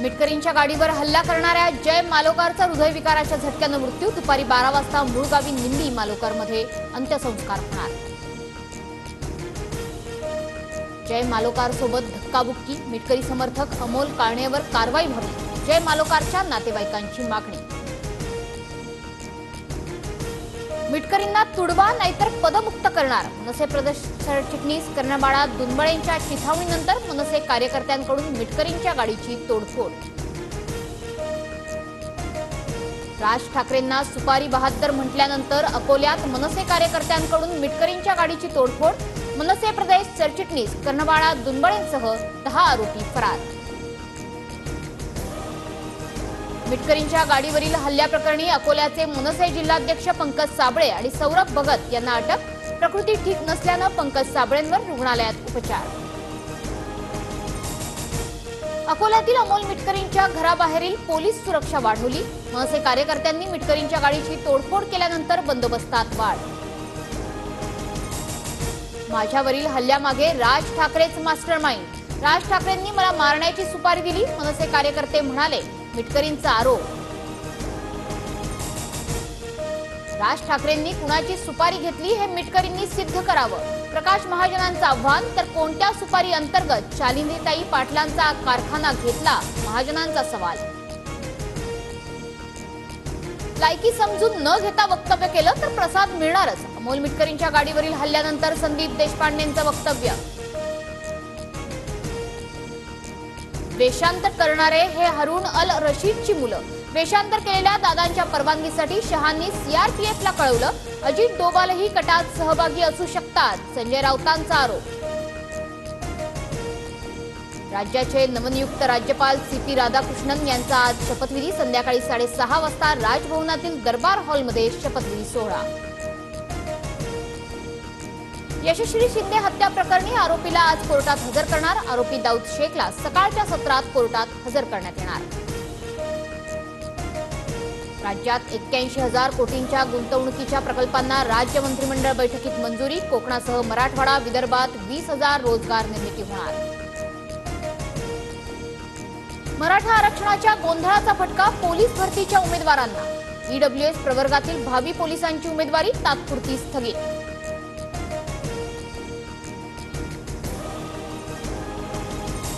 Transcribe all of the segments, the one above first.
मिटकरींच्या गाडीवर हल्ला करणाऱ्या जय मालोकारचा हृदयविकाराच्या झटक्यानं मृत्यू। दुपारी 12 वाजता मूळगावी निंदी मालोकारमध्ये अंत्यसंस्कार होणार। जय मालोकार सोबत धक्काबुक्की, मिटकरी समर्थक अमोल काळणेवर कारवाई व्हावी, जय मालोकारच्या नातेवाईकांची मागणी। मिटकरींना तुडवा नाहीतर पदमुक्त करणार, मनसे प्रदेश सरचिटणीस कर्णबाळा दुंबळेंच्या चिथावणीनंतर मनसे कार्यकर्त्यांकडून मिटकरींच्या गाडीची तोडफोड। राज ठाकरेंना सुपारी बहाद्दर म्हटल्यानंतर अकोल्यात मनसे कार्यकर्त्यांकडून मिटकरींच्या गाडीची तोडफोड। मनसे प्रदेश सरचिटणीस कर्णबाळा दुंबळेंसह 10 आरोपी फरार। मिटकरींच्या गाडीवरील हल्ल्याप्रकरणी अकोल्याचे मनसे जिल्हाध्यक्ष पंकज साबळे आणि सौरभ भगत यांना अटक। प्रकृती ठीक नसल्यानं पंकज साबळेंवर रुग्णालयात उपचार। अकोल्यातील अमोल मिटकरींच्या घराबाहेरील पोलीस सुरक्षा वाढवली। मनसे कार्यकर्त्यांनी मिटकरींच्या गाडीची तोडफोड केल्यानंतर बंदोबस्तात वाढ। माझ्यावरील हल्ल्यामागे राज ठाकरेच मास्टरमाइंड, राज ठाकरेंनी मला मारण्याची सुपारी दिली, मनसे कार्यकर्ते म्हणाले। मिटकरींचा आरोप, राज ठाकरेंनी कुणाची सुपारी घेतली हे मिटकरींनी सिद्ध करावं। प्रकाश महाजनांचं आव्हान, तर कोणत्या सुपारी अंतर्गत शालिनीताई पाटलांचा कारखाना घेतला, महाजनांचा सवाल। लायकी समजून न घेता वक्तव्य केलं तर प्रसाद मिळणारच, अमोल मिटकरींच्या गाडीवरील हल्ल्यानंतर संदीप देशपांडेंचं वक्तव्य। वेशांतर करणारे हे हारून अल रशीदची मुलं, वेशांतर केलेल्या दादांच्या परवानगीसाठी शहांनी सीआरपीएफला कळवलं। अजित डोभालही कटात सहभागी असू शकतात, संजय राऊतांचा आरोप। राज्याचे नवनियुक्त राज्यपाल सीपी राधाकृष्णन यांचा आज शपथविधी, संध्याकाळी 6:30 वाजता राजभवनातील दरबार हॉलमध्ये शपथविधी सोहळा। यशस्वी शिंदे हत्या प्रकरणी आरोपीला आज कोर्टात हजर करणार, आरोपी दाऊद शेखला सकाळच्या सत्रात कोर्टात हजर करण्यात येणार। राज्यात 81,000 कोटींच्या गुंतवणुकीच्या प्रकल्पांना राज्य मंत्रिमंडळ बैठकीत मंजुरी, कोकणासह मराठवाडा विदर्भात 20,000 रोजगार निर्मिती होणार। मराठा आरक्षणाच्या गोंधळाचा फटका पोलीस भरतीच्या उमेदवारांना, ईडब्ल्यूएस प्रवर्गातील भावी पोलिसांची उमेदवारी तात्पुरती स्थगित।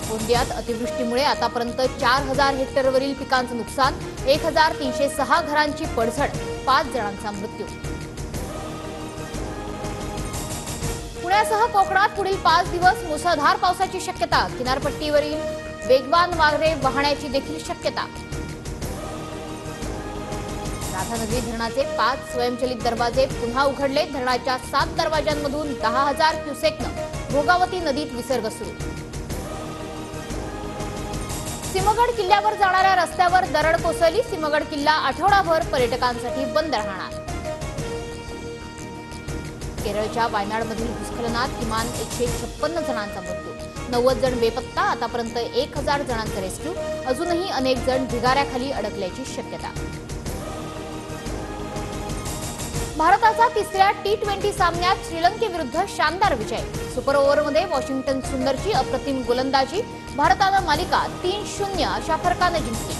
गोंदियात अतिवृष्टीमुळे आतापर्यंत 4,000 हेक्टरवरील पिकांचं नुकसान, 1,306 घरांची पडझड, 5 जणांचा मृत्यू। पुण्यासह कोकणात पुढील 5 दिवस मुसळधार पावसाची शक्यता, किनारपट्टीवरील वेगवान वारे वाहण्याची देखील शक्यता। राधानगरी धरणाचे 5 स्वयंचलित दरवाजे पुन्हा उघडले, धरणाच्या 7 दरवाजांमधून 10,000 क्युसेकनं भोगावती नदीत विसर्ग सुरू। सिंहगड किल्ल्यावर जाणाऱ्या रस्त्यावर दरड कोसळली, सिंहगड किल्ला आठवडाभर पर्यटकांसाठी बंद राहणार। केरळच्या वायनाडमधील भूस्खलनात किमान 156 जणांचा मृत्यू, 90 जण बेपत्ता, आतापर्यंत 1,000 जणांचा रेस्क्यू, अजूनही अनेक जण ढिगाऱ्याखाली अडकल्याची शक्यता। भारताचा तिसऱ्या T20 सामन्यात श्रीलंकेविरुद्ध शानदार विजय, सुपर ओव्हरमध्ये वॉशिंग्टन सुंदरची अप्रतिम गोलंदाजी, भारतानं मालिका 3-0 अशा फरकाने जिंकली।